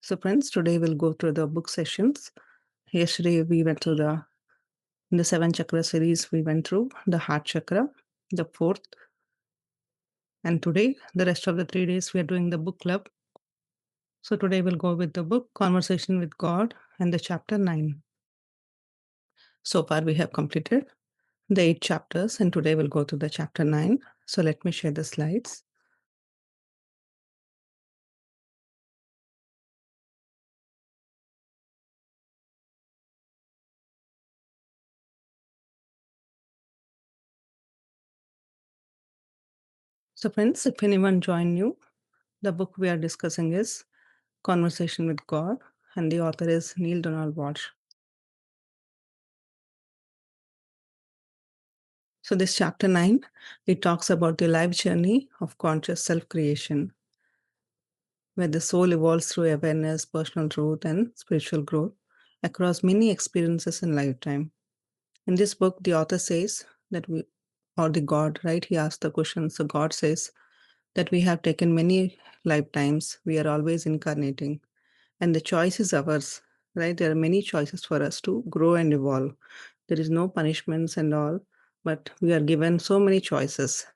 So, friends, today we'll go through the book sessions. Yesterday we went through in the seven chakra series, we went through the heart chakra, the fourth, and today the rest of the 3 days we are doing the book club. So today we'll go with the book Conversation with God and the chapter 9. So far we have completed the 8 chapters, and today we'll go to the chapter 9. So let me share the slides. So, friends, if anyone join you, the book we are discussing is Conversation with God, and the author is Neil Donald Walsh. So, this chapter 9, it talks about the life journey of conscious self creation, where the soul evolves through awareness, personal truth, and spiritual growth across many experiences in lifetime. In this book, the author says that or the God, right? He asks the question. So, God says that we have taken many lifetimes, we are always incarnating, and the choice is ours, right? There are many choices for us to grow and evolve. There is no punishments and all, but we are given so many choices.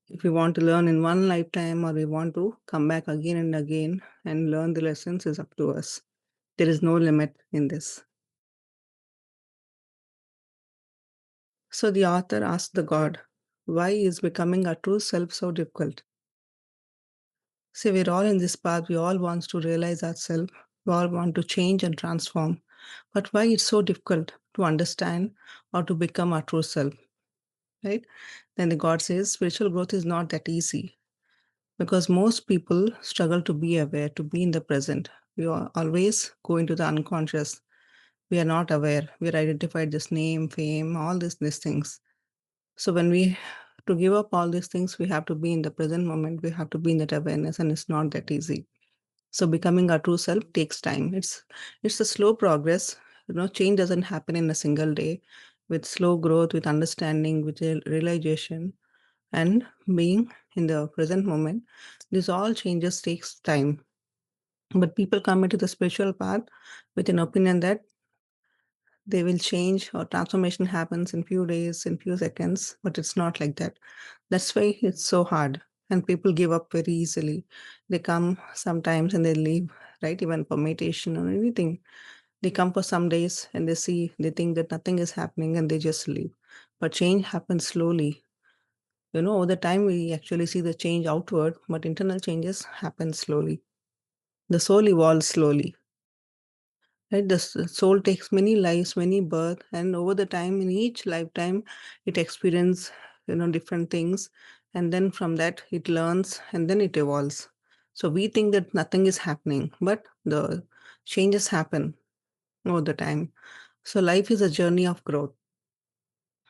If we want to learn in one lifetime or we want to come back again and again and learn the lessons is up to us. There is no limit in this. So the author asked the God, why is becoming our true self so difficult? See, we're all in this path. We all want to realize ourselves. We all want to change and transform. But why it's so difficult to understand or to become our true self, right? Then the God says spiritual growth is not that easy because most people struggle to be aware, to be in the present. We are always go into the unconscious. We are not aware. We are identified this name, fame, all these things. So when we to give up all these things, we have to be in the present moment. We have to be in that awareness, and it's not that easy. So becoming our true self takes time. It's a slow progress. Change doesn't happen in a single day. With slow growth, with understanding, with realization, and being in the present moment, this all changes takes time. But people come into the spiritual path with an opinion that they will change or transformation happens in few days, in few seconds, but it's not like that. That's why it's so hard. And people give up very easily. They come sometimes and they leave, right? Even for meditation or anything. They come for some days and they think that nothing is happening and they just leave. But change happens slowly. Over the time we actually see the change outward, but internal changes happen slowly. The soul evolves slowly. Right? The soul takes many lives, many birth, and over the time, in each lifetime, it experiences, different things, and then from that, it learns, and then it evolves. So we think that nothing is happening, but the changes happen over the time. So life is a journey of growth,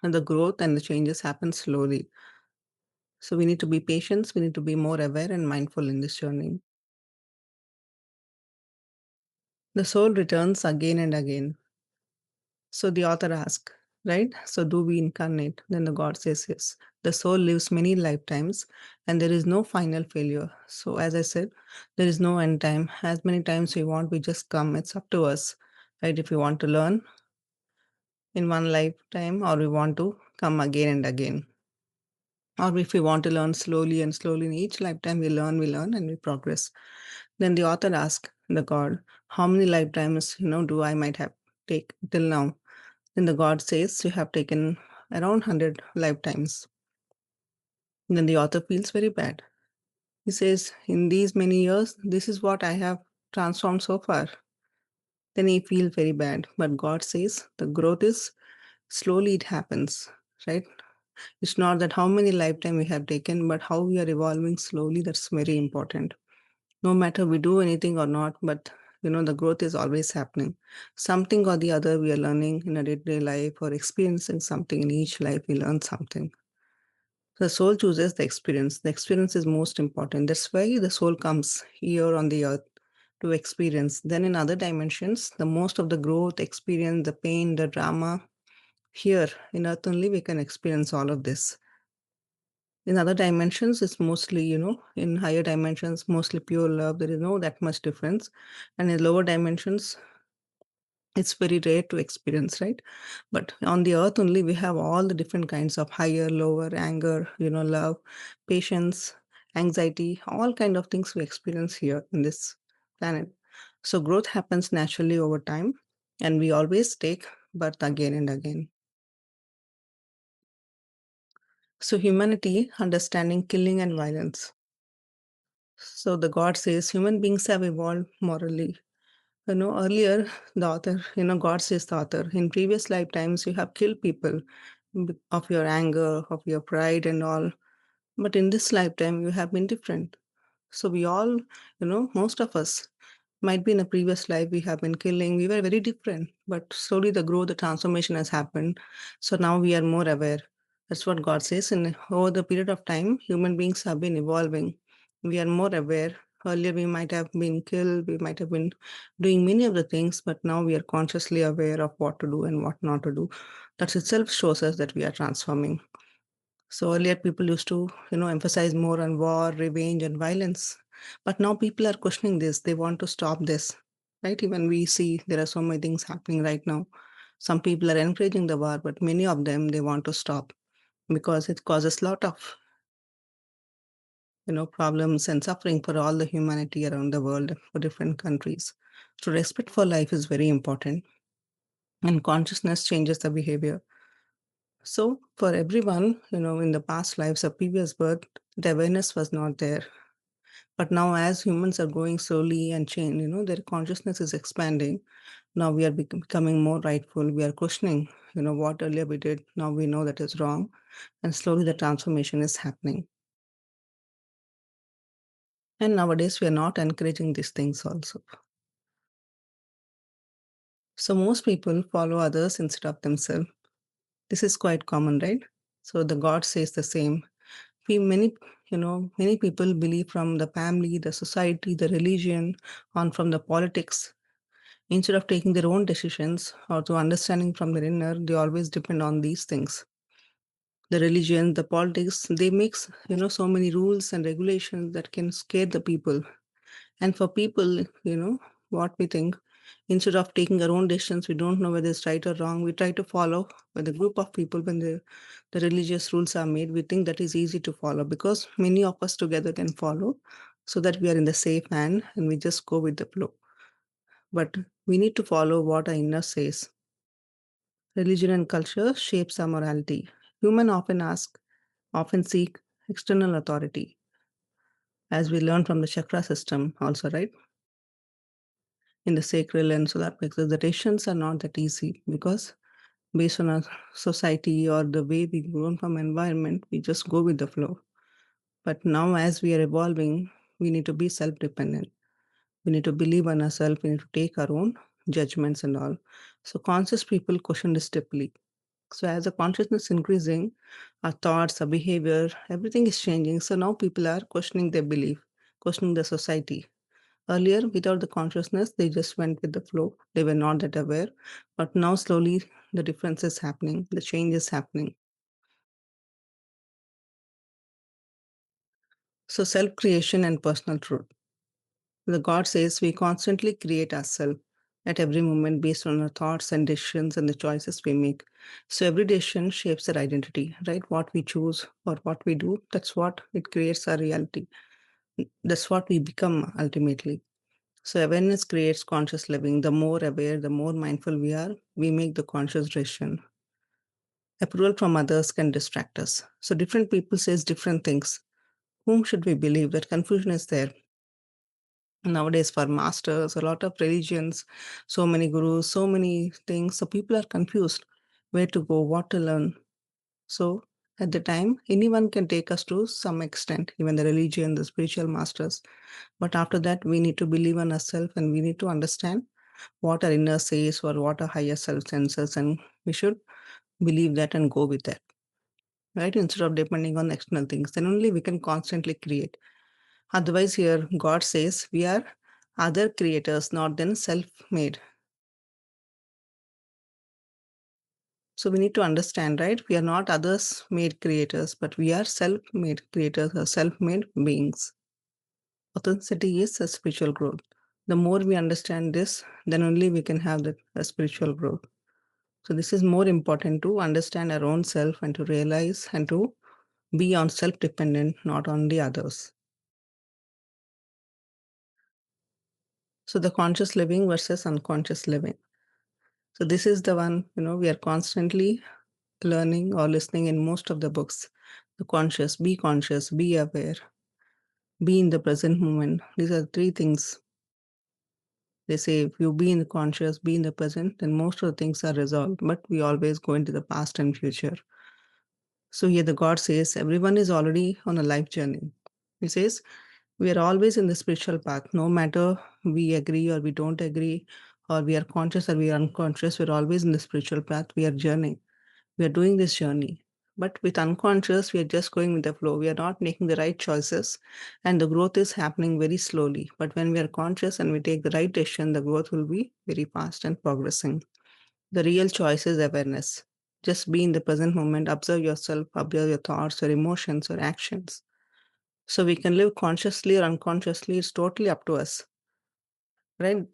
and the growth and the changes happen slowly. So we need to be patient. We need to be more aware and mindful in this journey. The soul returns again and again. So the author asks, right? So do we incarnate? Then the God says yes. The soul lives many lifetimes and there is no final failure. So as I said, there is no end time. As many times we want, we just come. It's up to us, right? If we want to learn in one lifetime or we want to come again and again. Or if we want to learn slowly and slowly in each lifetime, we learn and we progress. Then the author asks the God, how many lifetimes, do I might have take till now? Then the God says, you have taken around 100 lifetimes. And then the author feels very bad. He says, in these many years, this is what I have transformed so far. Then he feels very bad. But God says, the growth is slowly it happens, right? It's not that how many lifetime we have taken, but how we are evolving slowly. That's very important. No matter we do anything or not, but the growth is always happening. Something or the other we are learning in a day-to-day life or experiencing something in each life, we learn something. The soul chooses the experience. The experience is most important. That's why the soul comes here on the earth to experience. Then in other dimensions, the most of the growth, experience, the pain, the drama, here in earth only we can experience all of this. In other dimensions, it's mostly, in higher dimensions, mostly pure love. There is no that much difference. And in lower dimensions, it's very rare to experience, right? But on the earth only, we have all the different kinds of higher, lower, anger, love, patience, anxiety, all kind of things we experience here in this planet. So growth happens naturally over time, and we always take birth again and again. So humanity understanding killing and violence. So the God says human beings have evolved morally. Earlier, the author, God says the author, in previous lifetimes, you have killed people of your anger, of your pride, and all. But in this lifetime, you have been different. So we all, most of us might be in a previous life, we have been killing, we were very different. But slowly the growth, the transformation has happened. So now we are more aware. That's what God says. And over the period of time, human beings have been evolving. We are more aware. Earlier, we might have been killed, we might have been doing many of the things, but now we are consciously aware of what to do and what not to do. That itself shows us that we are transforming. So earlier people used to, emphasize more on war, revenge, and violence. But now people are questioning this. They want to stop this, right? Even we see there are so many things happening right now. Some people are encouraging the war, but many of them they want to stop because it causes a lot of, problems and suffering for all the humanity around the world for different countries. So respect for life is very important, and consciousness changes the behavior. So for everyone, in the past lives or previous birth, the awareness was not there. But now as humans are going slowly and change, their consciousness is expanding. Now we are becoming more rightful. We are questioning, what earlier we did. Now we know that is wrong. And slowly the transformation is happening. And nowadays we are not encouraging these things also. So most people follow others instead of themselves. This is quite common, right? So the God says the same. Many people believe from the family, the society, the religion, on from the politics. Instead of taking their own decisions or to understanding from their inner, they always depend on these things. The religion, the politics, they mix, so many rules and regulations that can scare the people. And for people, what we think, instead of taking our own decisions, we don't know whether it's right or wrong. We try to follow with a group of people when the religious rules are made. We think that is easy to follow because many of us together can follow so that we are in the safe hand and we just go with the flow. But we need to follow what our inner says. Religion and culture shapes our morality. Human often seek external authority, as we learn from the chakra system also, right? In the sacral and solar plexus, the decisions are not that easy because based on our society or the way we grown from environment, we just go with the flow. But now as we are evolving, we need to be self-dependent. We need to believe on ourselves. We need to take our own judgments and all. So conscious people question this deeply. So as the consciousness increasing, our thoughts, our behavior, everything is changing. So now people are questioning their belief, questioning the society. Earlier, without the consciousness, they just went with the flow. They were not that aware. But now slowly the difference is happening, the change is happening. So self-creation and personal truth. The God says we constantly create ourselves at every moment based on our thoughts and decisions and the choices we make. So every decision shapes our identity, right? What we choose or what we do, that's what it creates our reality. That's what we become ultimately. So awareness creates conscious living. The more aware, the more mindful we are, we make the conscious decision. Approval from others can distract us. So different people says different things. Whom should we believe? That confusion is there. Nowadays for masters, a lot of religions, so many gurus, so many things. So people are confused where to go, what to learn. So at the time, anyone can take us to some extent, even the religion, the spiritual masters. But after that, we need to believe in ourselves and we need to understand what our inner says or what our higher self senses, and we should believe that and go with that, right? Instead of depending on external things, then only we can constantly create. Otherwise, here God says we are other creators, not then self made. So we need to understand, right? We are not others made creators, but we are self made creators or self made beings. Authenticity is a spiritual growth. The more we understand this, then only we can have that spiritual growth. So this is more important to understand our own self and to realize and to be on self-dependent, not on the others. So the conscious living versus unconscious living. So this is the one, we are constantly learning or listening in most of the books. The conscious, be aware, be in the present moment. These are three things. They say if you be in the conscious, be in the present, then most of the things are resolved. But we always go into the past and future. So here the God says everyone is already on a life journey. He says we are always in the spiritual path, no matter we agree or we don't agree, or we are conscious or we are unconscious, we're always in the spiritual path. We are journeying. We are doing this journey. But with unconscious, we are just going with the flow. We are not making the right choices, and the growth is happening very slowly. But when we are conscious and we take the right decision, the growth will be very fast and progressing. The real choice is awareness. Just be in the present moment, observe yourself, observe your thoughts, your emotions, your actions. So we can live consciously or unconsciously, it's totally up to us, right?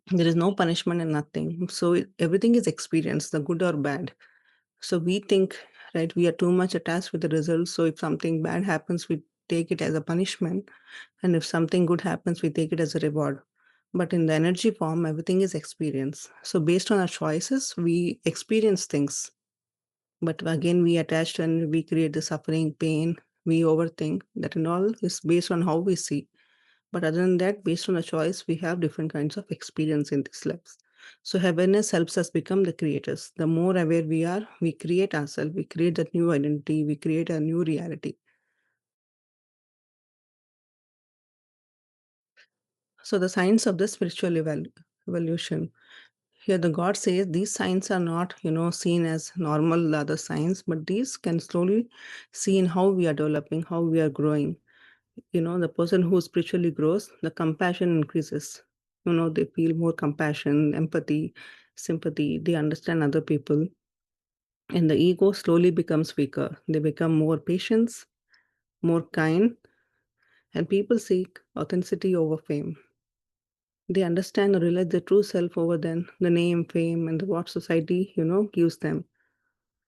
There is no punishment and nothing. So everything is experience, the good or bad. So we think, right, we are too much attached with the results. So if something bad happens, we take it as a punishment. And if something good happens, we take it as a reward. But in the energy form, everything is experience. So based on our choices, we experience things. But again, we attach and we create the suffering, pain, we overthink. That and all is based on how we see. But other than that, based on a choice, we have different kinds of experience in these lives. So awareness helps us become the creators. The more aware we are, we create ourselves, we create that new identity, we create a new reality. So the signs of the spiritual evolution. Here the God says these signs are not, seen as normal other signs, but these can slowly see in how we are developing, how we are growing. The person who spiritually grows, the compassion increases. They feel more compassion, empathy, sympathy. They understand other people. And the ego slowly becomes weaker. They become more patient, more kind, and people seek authenticity over fame. They understand or realize their true self over then the name, fame, and what society, gives them.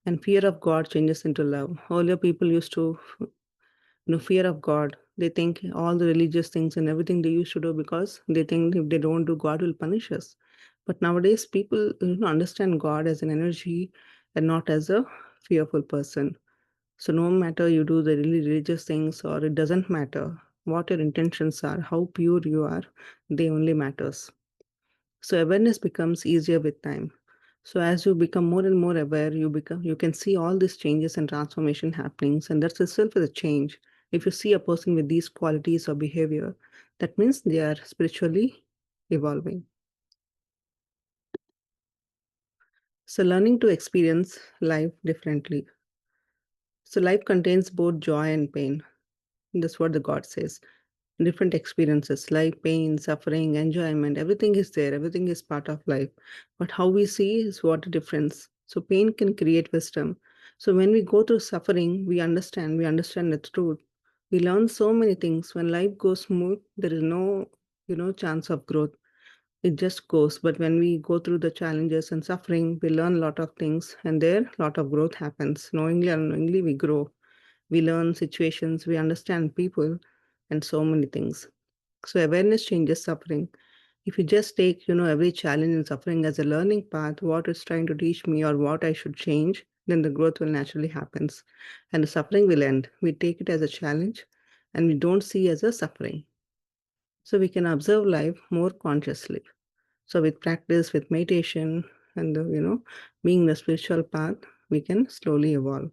And fear of God changes into love. Earlier, people used to fear of God. They think all the religious things and everything they used to do because they think if they don't do, God will punish us. But nowadays, people understand God as an energy and not as a fearful person. So no matter you do the really religious things or it doesn't matter what your intentions are, how pure you are, they only matters. So awareness becomes easier with time. So as you become more and more aware, you can see all these changes and transformation happenings, and that itself is a change. If you see a person with these qualities or behavior, that means they are spiritually evolving. So learning to experience life differently. So life contains both joy and pain. That's what the God says. Different experiences like pain, suffering, enjoyment, everything is there. Everything is part of life. But how we see is what the difference. So pain can create wisdom. So when we go through suffering, we understand the truth. We learn so many things. When life goes smooth, there is no, chance of growth. It just goes. But when we go through the challenges and suffering, we learn a lot of things and there a lot of growth happens. Knowingly or unknowingly, we grow. We learn situations, we understand people, and so many things. So awareness changes suffering. If you just take, every challenge and suffering as a learning path, what it's trying to teach me or what I should change, then the growth will naturally happens. And the suffering will end. We take it as a challenge and we don't see as a suffering. So we can observe life more consciously. So with practice, with meditation, and being the spiritual path, we can slowly evolve.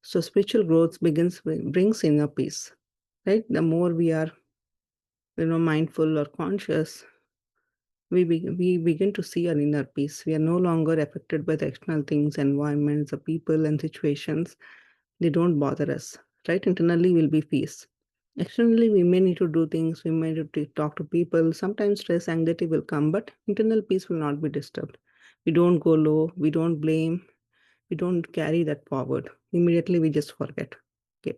So spiritual growth brings inner peace, right? The more we are, mindful or conscious, we begin to see our inner peace. We are no longer affected by the external things, environments, the people and situations. They don't bother us, right? Internally, we'll be peace. Externally, we may need to do things. We may need to talk to people. Sometimes stress, anxiety will come, but internal peace will not be disturbed. We don't go low. We don't blame. we don't carry that forward. Immediately we just forget. Okay.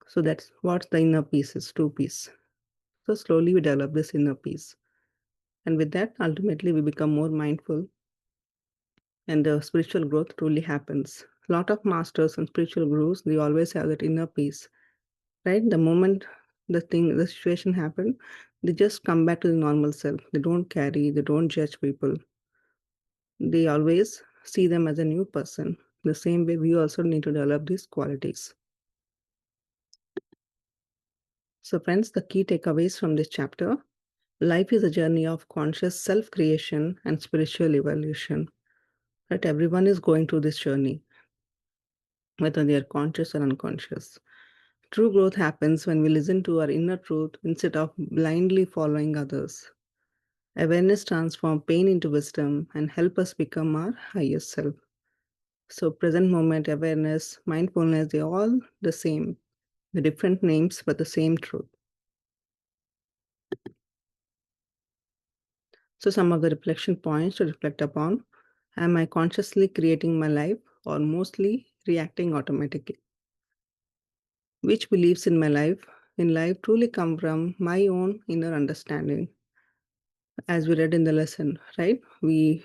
So that's what the inner peace is, true peace. So slowly we develop this inner peace. And with that, ultimately we become more mindful and the spiritual growth truly happens. A lot of masters and spiritual gurus, they always have that inner peace, right? The moment the situation happened, they just come back to the normal self. They don't carry, they don't judge people. They always see them as a new person. The same way we also need to develop these qualities. So, friends, the key takeaways from this chapter: life is a journey of conscious self creation and spiritual evolution. Right? Everyone is going through this journey, whether they are conscious or unconscious. True growth happens when we listen to our inner truth instead of blindly following others. Awareness transforms pain into wisdom and help us become our highest self. So present moment awareness, mindfulness, they're all the same. The different names but the same truth. So some of the reflection points to reflect upon. Am I consciously creating my life or mostly reacting automatically? Which beliefs in life truly come from my own inner understanding? As we read in the lesson, right? We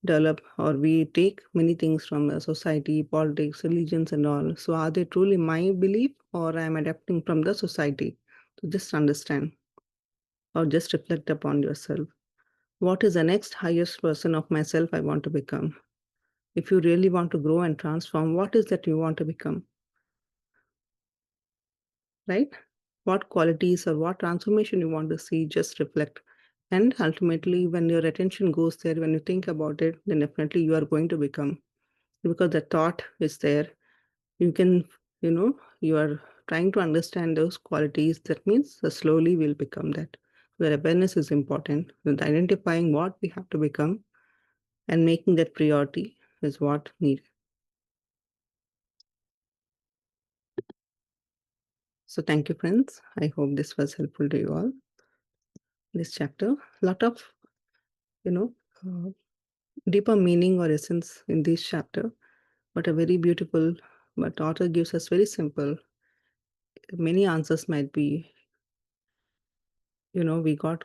develop or we take many things from the society, politics, religions, and all. So, are they truly my belief or I am adapting from the society? To just understand or just reflect upon yourself. What is the next highest person of myself I want to become? If you really want to grow and transform, what is that you want to become? Right? What qualities or what transformation you want to see, just reflect. And ultimately, when your attention goes there, when you think about it, then definitely you are going to become, because the thought is there. You can, you are trying to understand those qualities. That means slowly we'll become that. The awareness is important. With identifying what we have to become and making that priority is what needed. So thank you, friends. I hope this was helpful to you all. This chapter, a lot of, you know, uh, deeper meaning or essence in this chapter, but a very beautiful, but author gives us very simple. Many answers might be, we got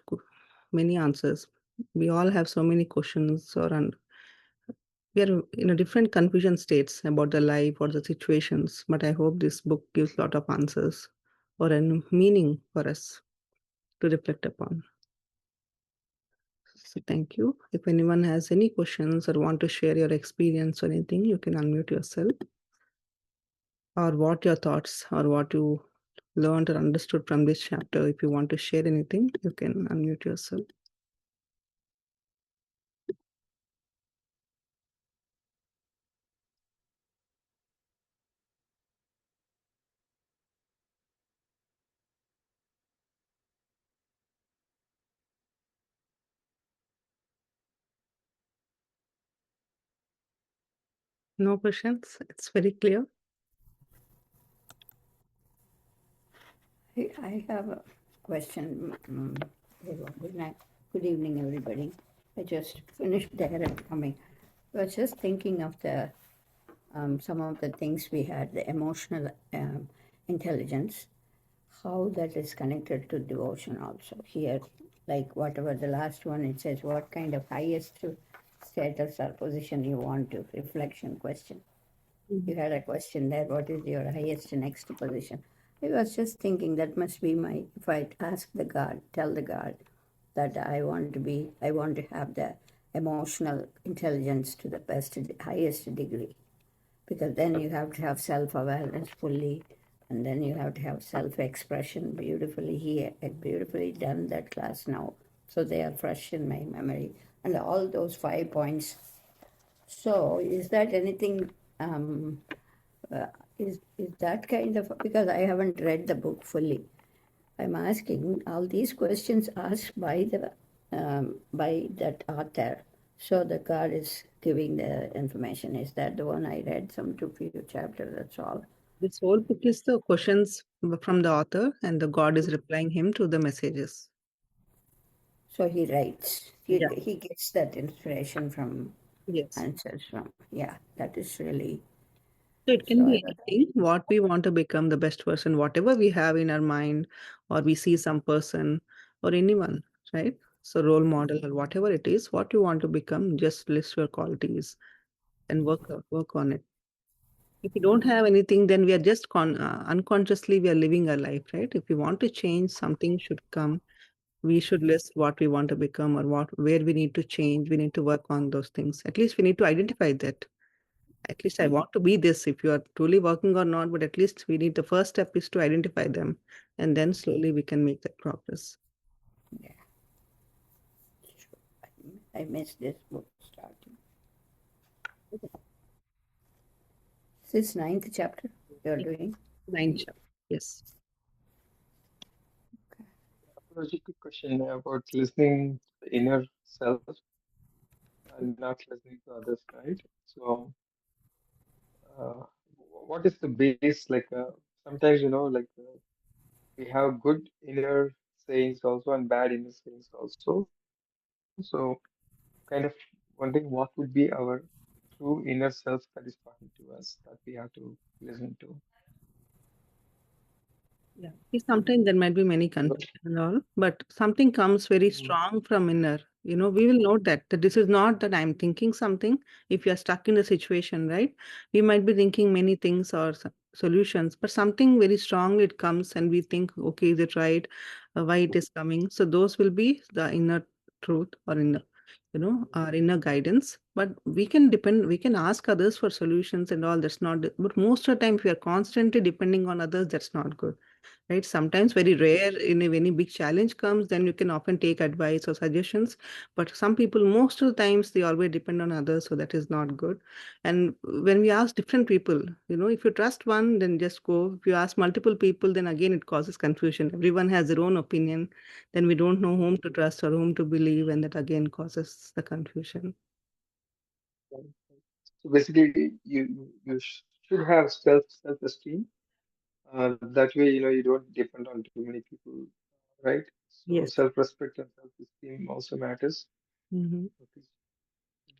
many answers. We all have so many questions we are in a different confusion states about the life or the situations, but I hope this book gives a lot of answers or a meaning for us to reflect upon. So thank you. If anyone has any questions or want to share your experience or anything, you can unmute yourself. Or what your thoughts or what you learned or understood from this chapter. If you want to share anything, you can unmute yourself. No questions? It's very clear. I have a question. Good night. Good evening, everybody. I just finished there and coming. I was just thinking of the some of the things we had, the emotional intelligence, how that is connected to devotion also. Here, like whatever the last one, it says what kind of highest status or position you want to, reflection question. You had a question there, what is your highest next position? I was just thinking that must be my, if I ask the God, tell the God that I want to have the emotional intelligence to the highest degree. Because then you have to have self-awareness fully, and then you have to have self-expression beautifully here, beautifully done that class now. So they are fresh in my memory. And all those 5 points. So is that anything uh, is that kind of, because I haven't read the book fully. I'm asking all these questions asked by that author. So the God is giving the information. Is that the one I read? Some two few chapters. That's all. This whole book is the questions from the author, and the God is replying him to the messages. So he writes. Yeah. He gets that inspiration from. Yes. answers from. Yeah, that is really So it so. can I be thought anything, what we want to become the best person, whatever we have in our mind, or we see some person or anyone, right? So role model or whatever it is, what you want to become, just list your qualities and work on it. If we don't have anything, then we are just unconsciously we are living our life, right? If we want to change, something should come. We should list what we want to become or what where we need to change. We need to work on those things. At least we need to identify that. At least I want to be this. If you are truly working or not, but at least we need the first step is to identify them, and then slowly we can make that progress. yeah, sure. I missed this book starting. This ninth chapter you're doing. Nine chapter. Yes. Logical question about listening to the inner self and not listening to others, right? So, uh, what is the base? Sometimes, we have good inner sayings also and bad inner sayings also. So, kind of wondering what would be our true inner self that is talking to us that we have to listen to. Yeah. See, sometimes there might be many So, confusion and all, but something comes very mm, strong from inner. We will note that this is not that I'm thinking something. If you're stuck in the situation, right? We might be thinking many things or solutions, but something very strongly it comes and we think, okay, is it right? Why it is coming? So those will be the inner truth or inner, our inner guidance. But we can ask others for solutions and all. That's not, but most of the time, if we are constantly depending on others, that's not good, right? Sometimes very rare in a any big challenge comes, then you can often take advice or suggestions. But some people, most of the times, they always depend on others, so that is not good. And when we ask different people, if you trust one, then just go. If you ask multiple people, then again it causes confusion. Everyone has their own opinion. Then we don't know whom to trust or whom to believe, and that again causes the confusion. right. So basically, you should have self-esteem. That way, you don't depend on too many people, right? So Yes. self-respect and self-esteem also matters. Hmm. Okay.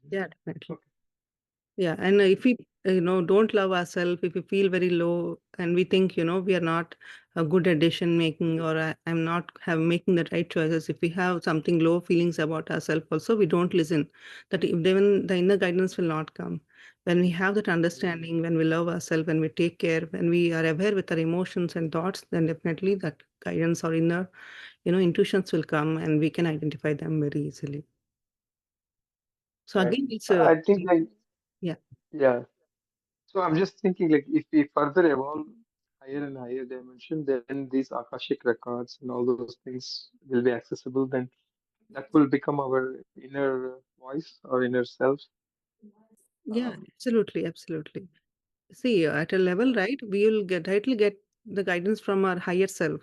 Mhm. Yeah, definitely. Okay. Yeah, and if we, don't love ourselves, if we feel very low and we think, we are not good at decision making or I'm not have making the right choices, if we have something low feelings about ourselves also, we don't listen. That even the inner guidance will not come. When we have that Mhm. understanding, when we love ourselves, when we take care, when we are aware with our emotions and thoughts, then definitely that guidance or inner, intuitions will come and we can identify them very easily. So Right. again, it's I think yeah. yeah. So I'm just thinking if we further evolve higher and higher dimension, then these Akashic records and all those things will be accessible. Then that will become our inner voice or inner self. Yeah, Um, absolutely, absolutely. See, at a level, right. right, we will get the guidance from our higher self,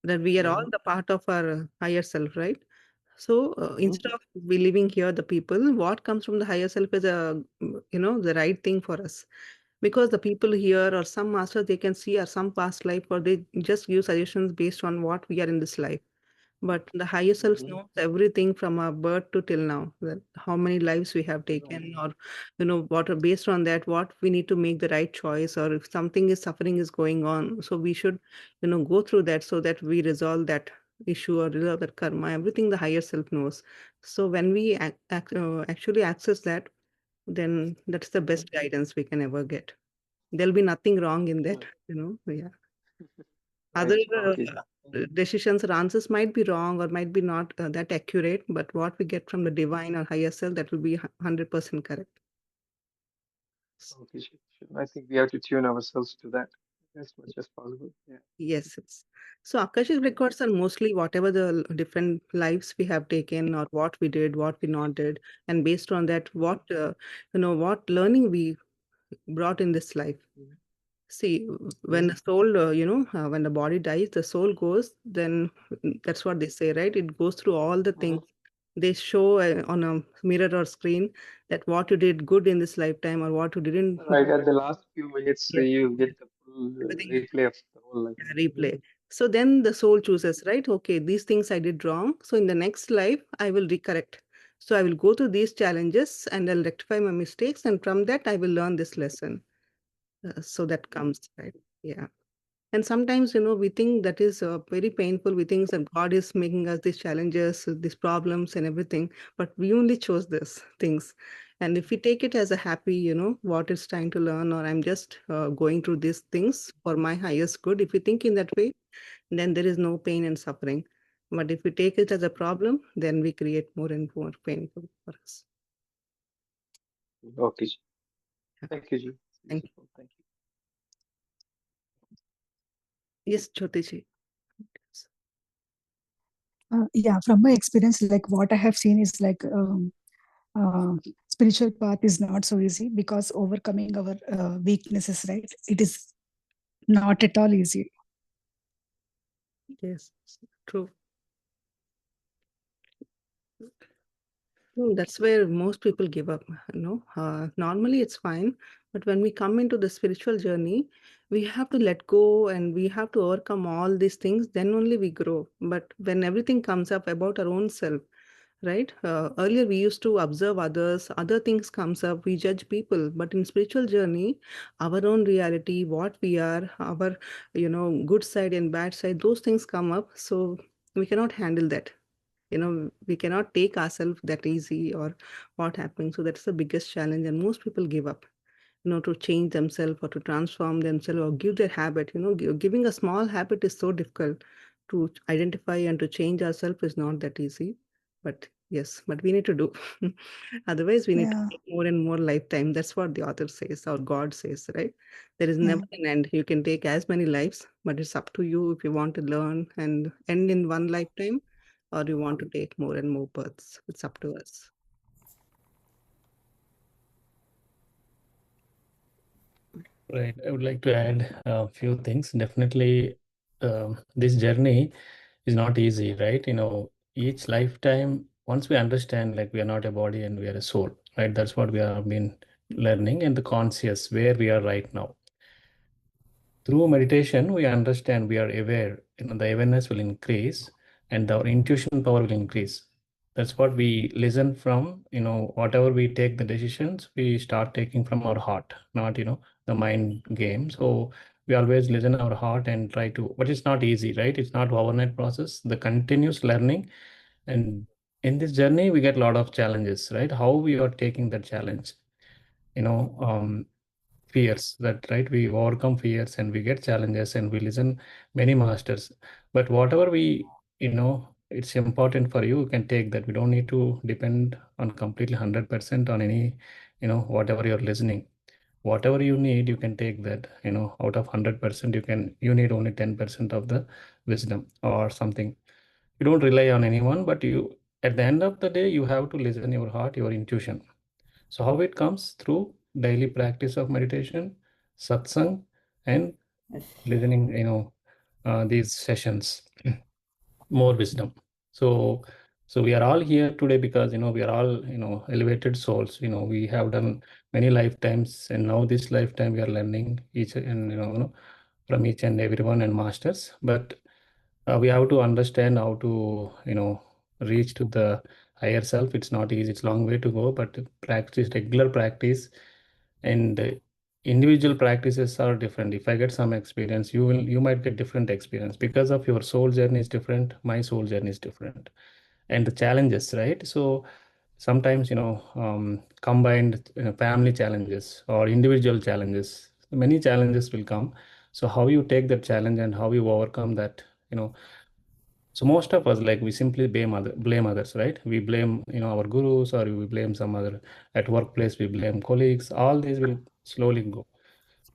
that we are all Mm-hmm. the part of our higher self, right? So Mm-hmm. instead of we living here, the people, what comes from the higher self is the right thing for us. Because the people here or some masters, they can see our some past life or they just give suggestions based on what we are in this life. But the higher self Mm-hmm. knows everything from our birth to till now, that how many lives we have Right. taken, or what are based on that, what we need to make the right choice, or if something is suffering is going on. So we should, go through that so that we resolve that issue or resolve that karma, everything the higher self knows. So when we actually access that, then that's the Mm-hmm. best guidance we can ever get. There'll be nothing wrong in that, Right. yeah. Right. Other Okay. decisions or answers might be wrong or might be not that accurate, but what we get from the divine or higher self, that will be 100% correct. S- Okay. I think we have to tune ourselves to that as much as possible. Yeah. Yes, yes. So Akashic records are mostly whatever the different lives we have taken or what we did, what we not did, and based on that, Mm-hmm. what learning we brought in this life. Mm-hmm. See, when Mm-hmm. the soul, when the body dies, the soul goes, then that's what they say, right? It goes through all the things. Mm-hmm. They show on a mirror or screen that what you did good in this lifetime or what you didn't Right. At the last few minutes, yes, you yes, get the full everything replay of the whole life. replay. So then the soul chooses, right? Okay, these things I did wrong. So in the next life, I will recorrect. So I will go through these challenges and I'll rectify my mistakes, and from that I will learn this lesson. So that comes, right? Yeah. And sometimes, we think that is very painful. We think that God is making us these challenges, these problems, and everything, but we only chose these things. And if we take it as a happy, what it's trying to learn, or I'm just going through these things for my highest good, if we think in that way, then there is no pain and suffering. But if we take it as a problem, then we create more and more painful for us. Okay, Ji. Yeah. Thank you, Ji. Thank you. Useful. Thank you. Yes, Jyotiji. Yeah, from my experience, like what I have seen is like uh, spiritual path is not so easy because overcoming our weaknesses, right? It is not at all easy. Yes, true. That's where most people give up, normally it's fine, but when we come into the spiritual journey, we have to let go and we have to overcome all these things, then only we grow. But when everything comes up about our own self, right? Earlier we used to observe others, other things comes up, we judge people, but in spiritual journey, our own reality, what we are, our, good side and bad side, those things come up. So we cannot handle that. We cannot take ourselves that easy, or what happens. So that's the biggest challenge, and most people give up, to change themselves or to transform themselves or give their habit. Giving a small habit is so difficult to identify, and to change ourselves is not that easy. But yes, but we need to do. Otherwise, we need to Yeah, take more and more lifetime. That's what the author says, or God says, right? There is yeah, never an end. You can take as many lives, but it's up to you if you want to learn and end in one lifetime, or you want to take more and more births. It's up to us. Right. I would like to add a few things. Definitely, this journey is not easy, right? Each lifetime, once we understand, like we are not a body and we are a soul, right? That's what we have been learning, and the conscious where we are right now. Through meditation, we understand, we are aware, the awareness will increase and our intuition power will increase. That's what we listen from, whatever we take the decisions, we start taking from our heart, not, the mind game. So we always listen our heart and try to, but it's not easy, right? It's not overnight process, the continuous learning. And in this journey, we get a lot of challenges, right? How we are taking that challenge, you know, um, fears, that right, we overcome fears and we get challenges and we listen many masters. But whatever it's important for you can take that. We don't need to depend on completely 100% on any, whatever you're listening. Whatever you need, you can take that. Out of 100%, you need only 10% of the wisdom or something. You don't rely on anyone, but you, at the end of the day, you have to listen your heart, your intuition. So how it comes? Through daily practice of meditation, satsang, and Yes. listening, these sessions, more wisdom. So, so we are all here today because, we are all, elevated souls. We have done many lifetimes, and now this lifetime we are learning each and, from each and everyone and masters. But we have to understand how to, reach to the higher self. It's not easy, it's a long way to go, but practice, regular practice, and individual practices are different. If I get some experience, you might get different experience because of your soul journey is different, my soul journey is different, and the challenges, right? So sometimes, combined, family challenges or individual challenges, many challenges will come. So how you take that challenge and how you overcome that, so most of us, like, we simply blame others, right? We blame, our gurus, or we blame some other, at workplace, we blame colleagues. All these will slowly go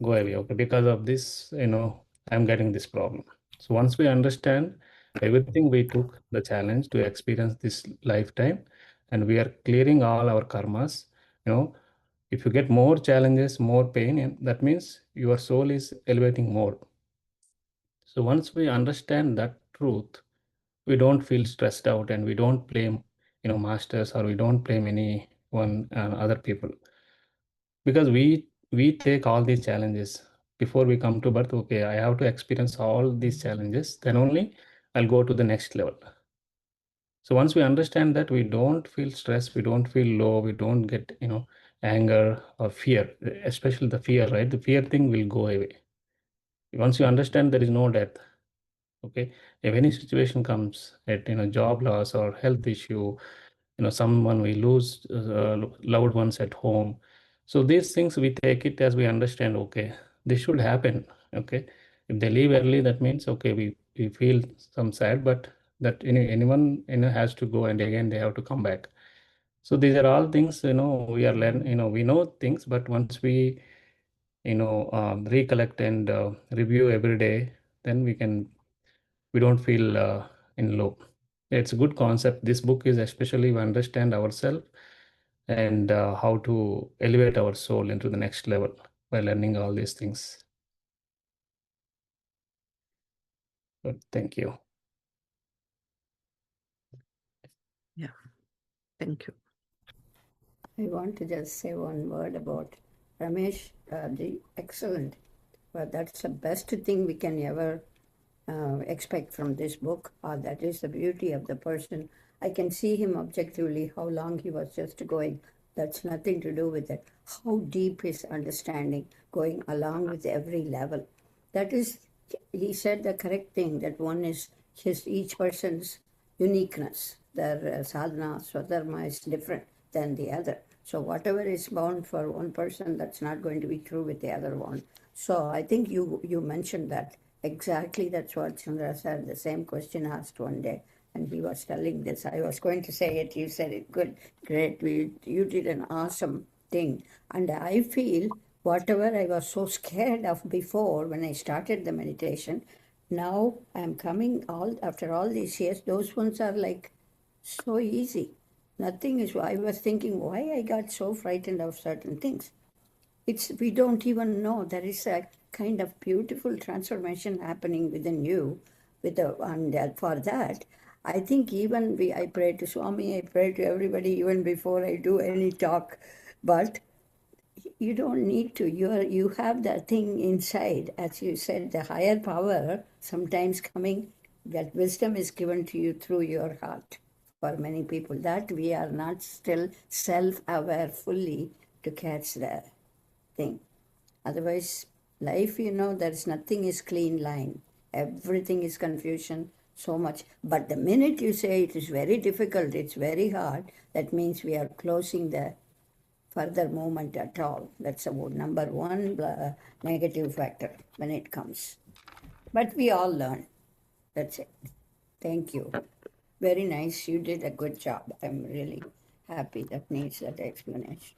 away. Okay, because of this, I'm getting this problem. So once we understand everything we took the challenge to experience this lifetime, and we are clearing all our karmas, you know, if you get more challenges, more pain, and that means your soul is elevating more. So once we understand that truth, we don't feel stressed out and we don't blame, masters, or we don't blame anyone, other people, because we take all these challenges before we come to birth. Okay, I have to experience all these challenges, then only I'll go to the next level. So once we understand that, we don't feel stress, we don't feel low, we don't get, anger or fear, especially the fear, right? The fear thing will go away. Once you understand there is no death, okay? If any situation comes at, job loss or health issue, someone we lose loved ones at home. So these things we take it as we understand, okay, this should happen, okay? If they leave early, that means, okay, we feel some sad, but that anyone, has to go and again they have to come back. So these are all things, we are learn, we know things, but once we, recollect and review every day, then we don't feel in low. It's a good concept. This book is especially we understand ourselves and how to elevate our soul into the next level by learning all these things. Good. Thank you. Yeah, thank you. I want to just say one word about Ramesh. The excellent. But that's the best thing we can ever expect from this book. That is the beauty of the person. I can see him objectively, how long he was just going. That's nothing to do with it. How deep his understanding, going along with every level. That is, he said the correct thing, that one is each person's uniqueness. Their sadhana, swadharma is different than the other. So whatever is bound for one person, that's not going to be true with the other one. So I think you mentioned that. Exactly, that's what Chandra said. The same question asked one day, and he was telling this. I was going to say it. You said it. Good, great. You did an awesome thing. And I feel whatever I was so scared of before when I started the meditation, now I'm coming after all these years. Those ones are like so easy. Nothing is. I was thinking why I got so frightened of certain things. We don't even know there is a kind of beautiful transformation happening within you and for that I think even I pray to Swami, I pray to everybody even before I do any talk, but you don't need to. You have that thing inside, as you said, the higher power sometimes coming. That wisdom is given to you through your heart. For many people, that we are not still self-aware fully to catch the thing. Otherwise, life, there's nothing is clean line. Everything is confusion, so much. But the minute you say it is very difficult, it's very hard, that means we are closing the further movement at all. That's about number one negative factor when it comes. But we all learn. That's it. Thank you. Very nice. You did a good job. I'm really happy that needs that explanation.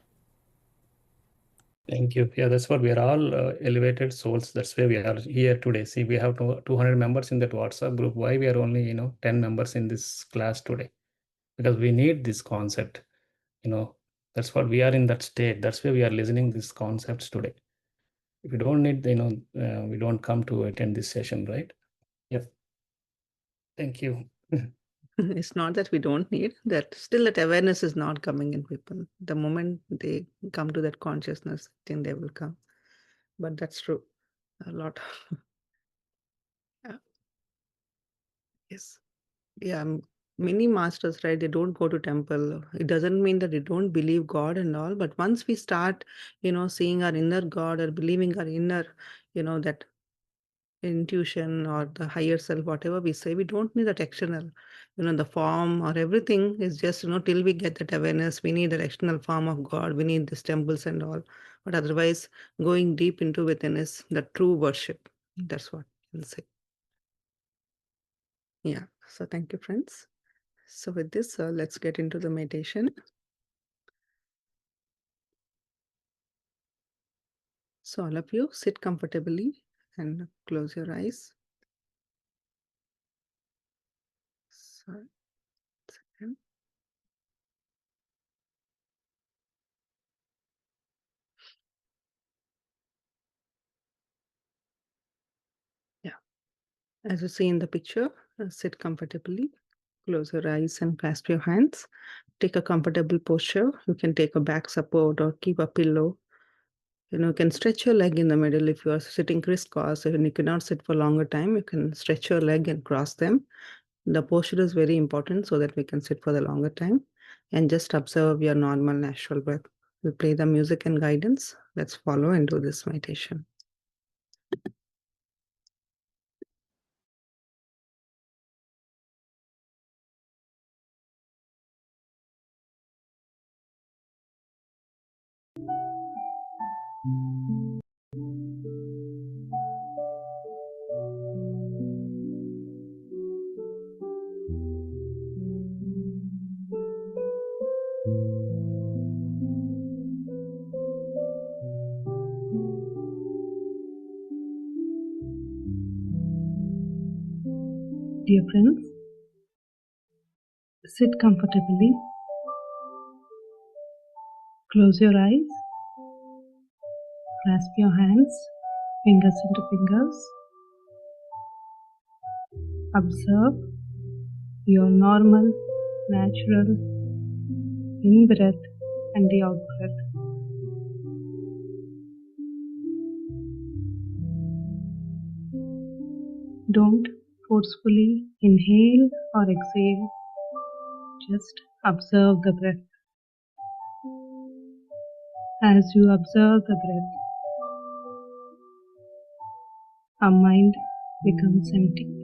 Thank you. Yeah, that's what we are all elevated souls. That's why we are here today. See, we have 200 members in that WhatsApp group. Why we are only 10 members in this class today? Because we need this concept. That's what we are in that state. That's why we are listening these concepts today. If we don't need, we don't come to attend this session, right? Yep. Thank you. It's not that we don't need that, still that awareness is not coming in people. The moment they come to that consciousness, I think they will come. But that's true. A lot. Yeah. Yes. Yeah. Many masters, right? They don't go to temple. It doesn't mean that they don't believe God and all. But once we start, seeing our inner God or believing our inner, that intuition or the higher self, whatever we say, we don't need that external, the form or everything is just, till we get that awareness, we need that external form of God, we need these temples and all. But otherwise, going deep into within is the true worship. That's what I'll say. Yeah. So thank you, friends. So with this, let's get into the meditation. So all of you sit comfortably and close your eyes. So, second. Yeah. As you see in the picture, sit comfortably, close your eyes and clasp your hands. Take a comfortable posture. You can take a back support or keep a pillow. You can stretch your leg in the middle if you are sitting crisscross and you cannot sit for longer time. You can stretch your leg and cross them. The posture is very important so that we can sit for the longer time, and just observe your normal natural breath. We'll play the music and guidance. Let's follow and do this meditation. Dear friends, sit comfortably, close your eyes, clasp your hands, fingers into fingers. Observe your normal, natural in-breath and the out-breath. Don't forcefully inhale or exhale, just observe the breath. As you observe the breath, our mind becomes empty.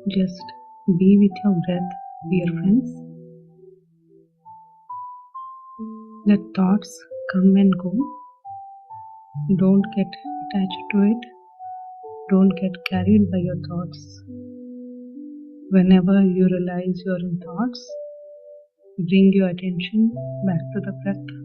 Just be with your breath, dear friends. Let thoughts come and go. Don't get attached to it. Don't get carried by your thoughts. Whenever you realize you're in thoughts, bring your attention back to the breath.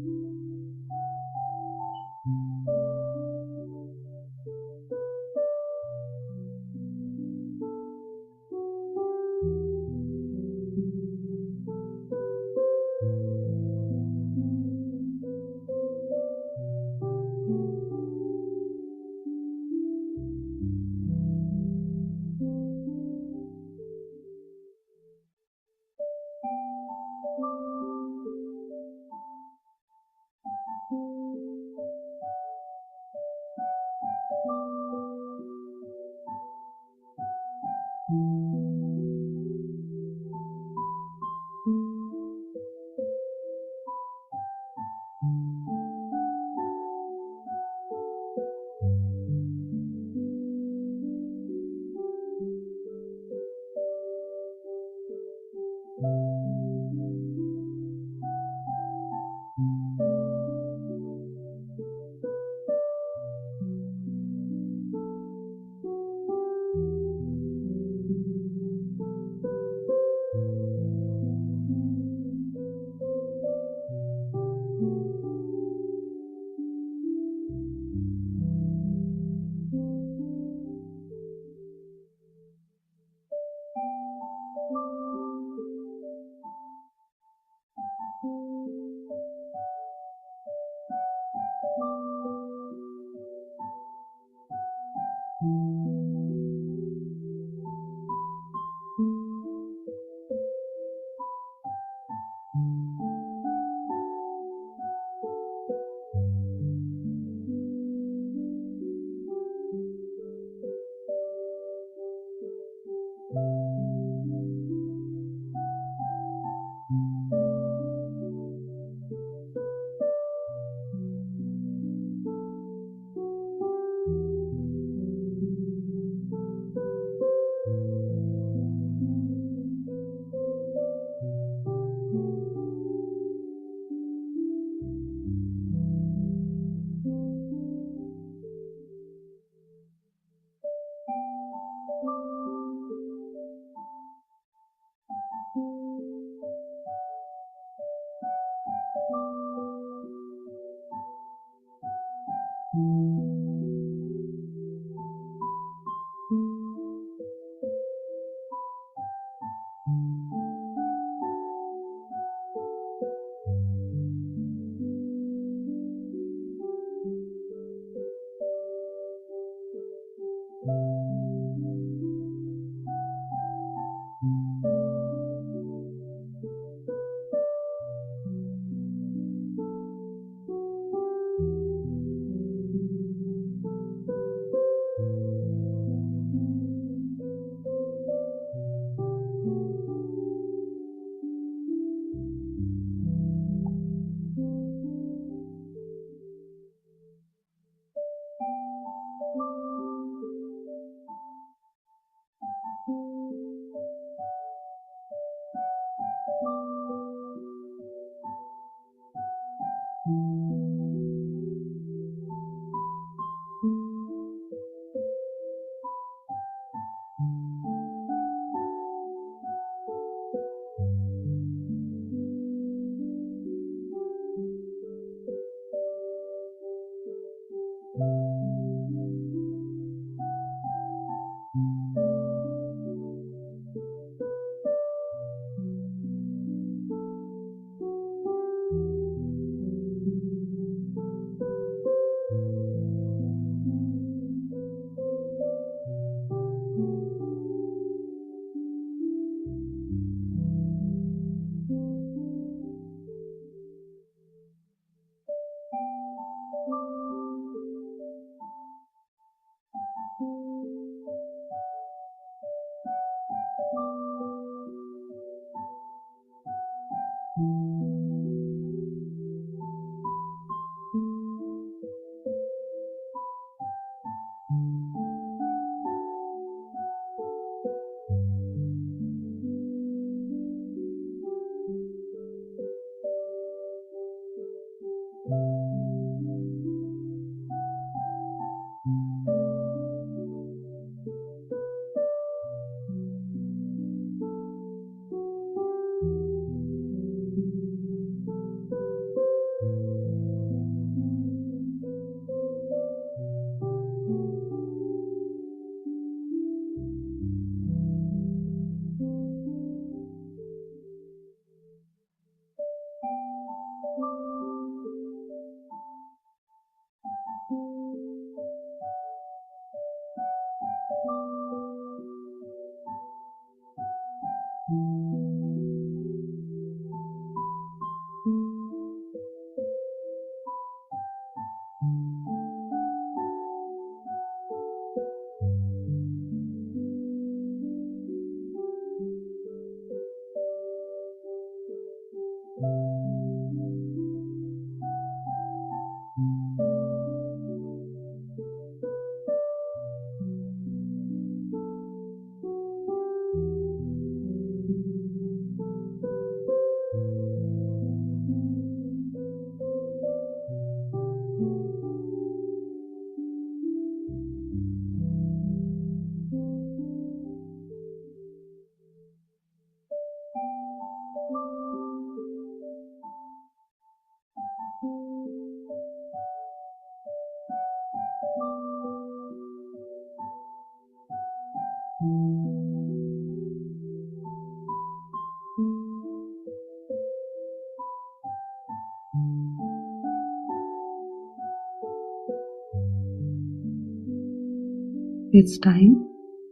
It's time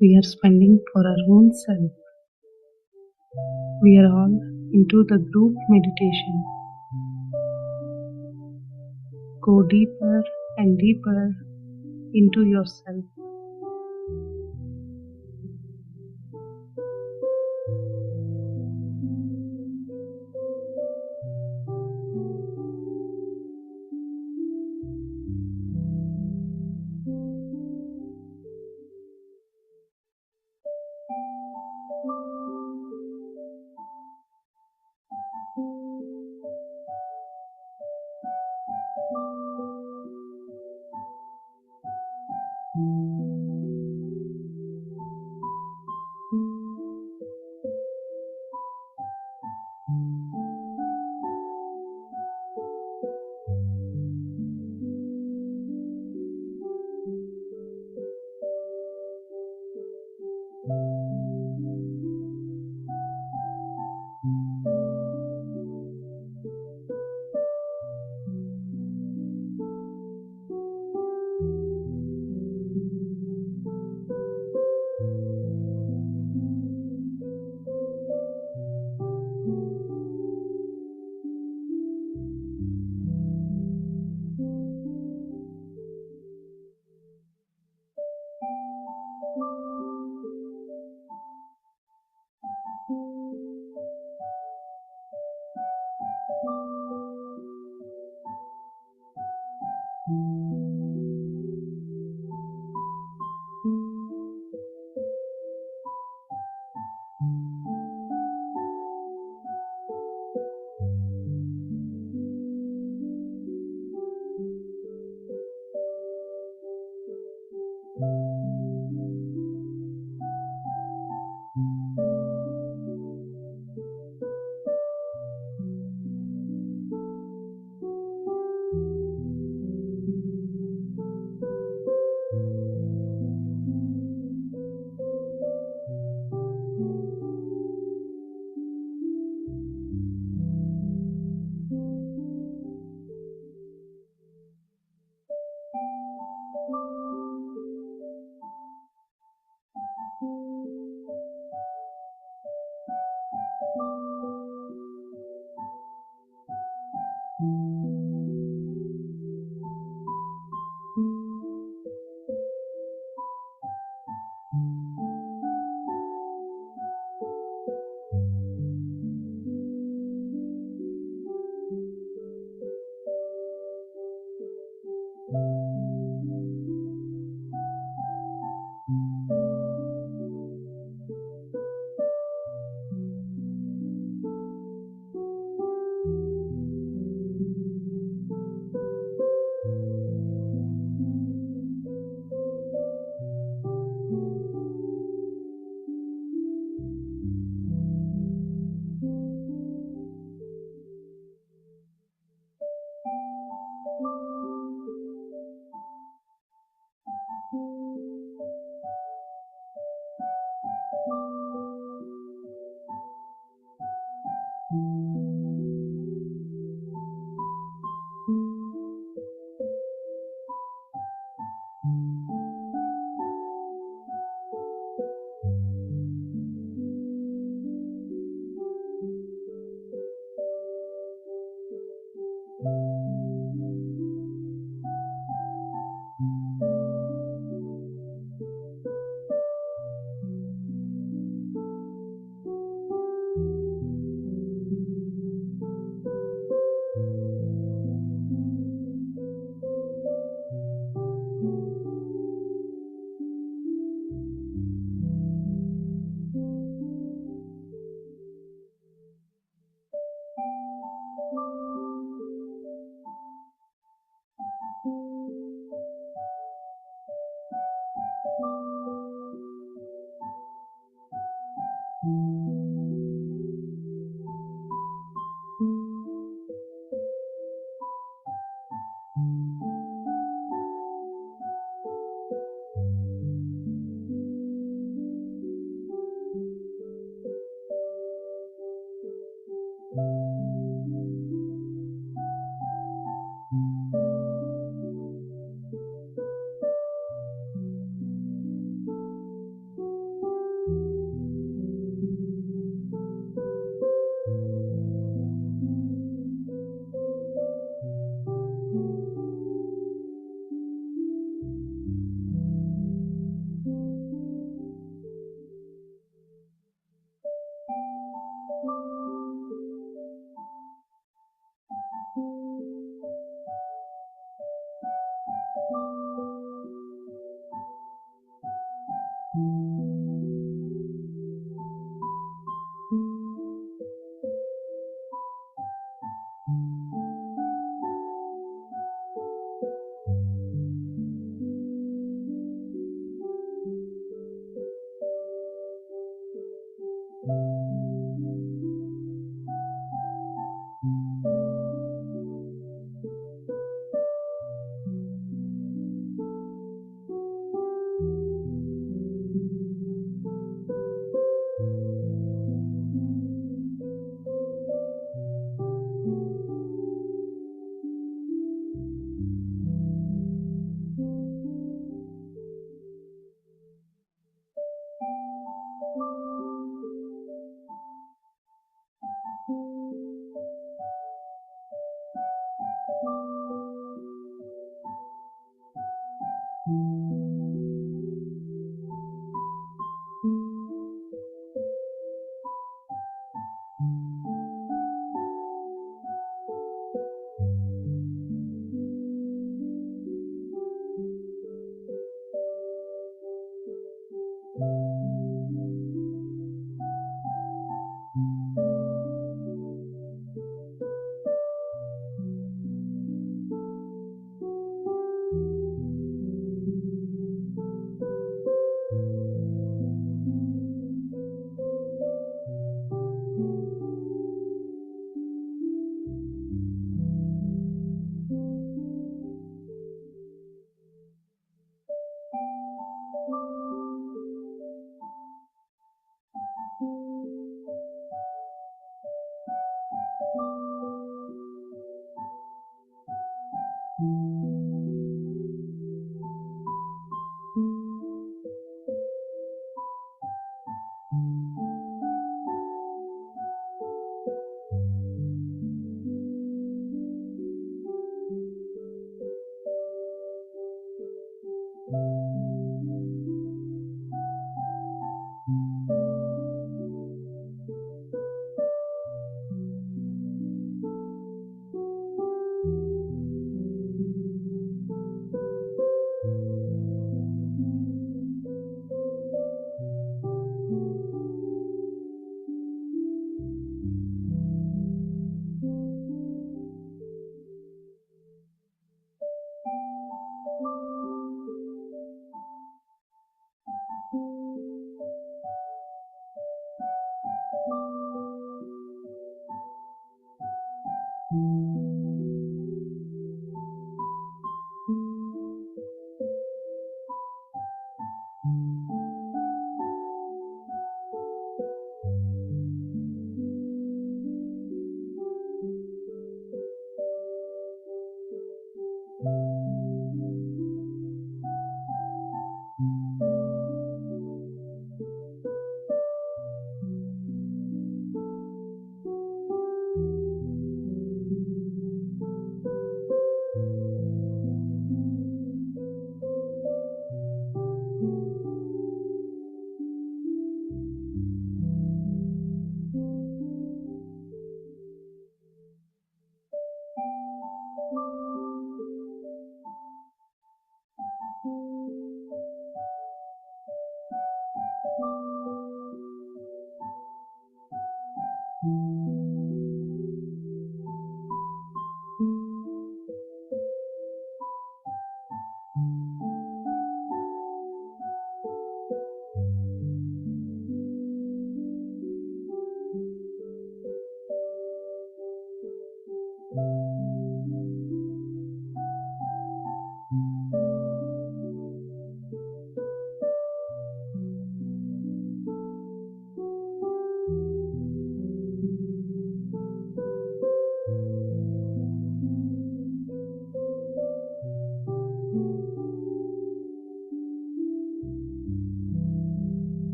we are spending for our own self. We are all into the group meditation. Go deeper and deeper into yourself.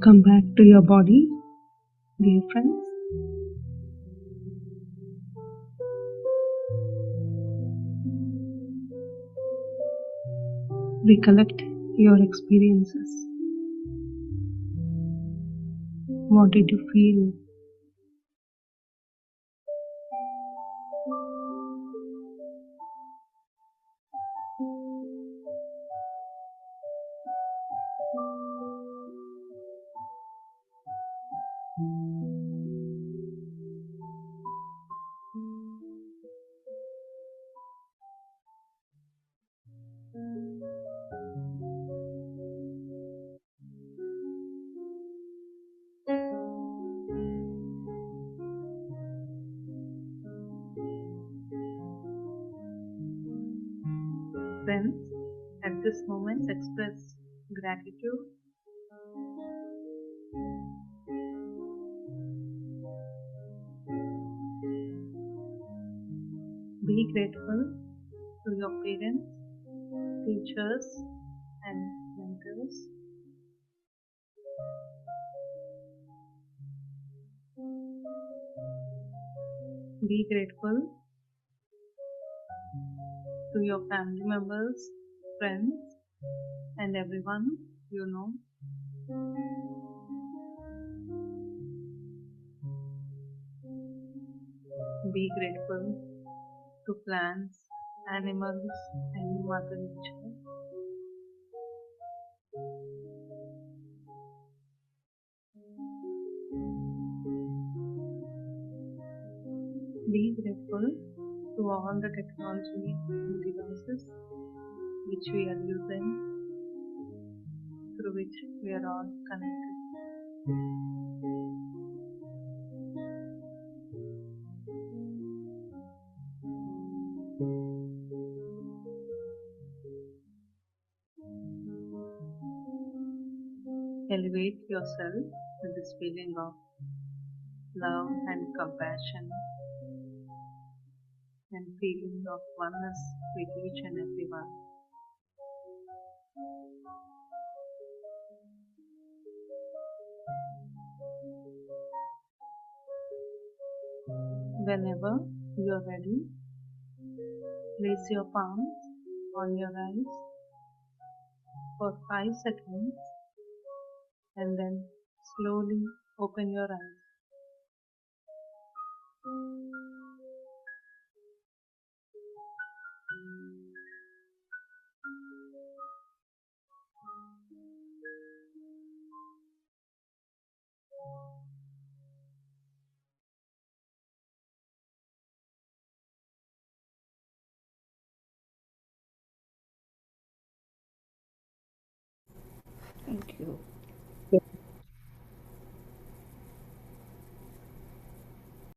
Come back to your body, dear friends. Recollect your experiences. What did you feel? Friends, at this moment express gratitude. Be grateful to your parents, teachers, and mentors. Be grateful to your family members, friends, and everyone you know. Be grateful to plants, animals, and Mother Nature. Be grateful to all the technology and devices which we are using, through which we are all connected. Elevate yourself with this feeling of love and compassion and feeling of oneness with each and every one. Whenever you are ready, place your palms on your eyes for 5 seconds and then slowly open your eyes. Thank you.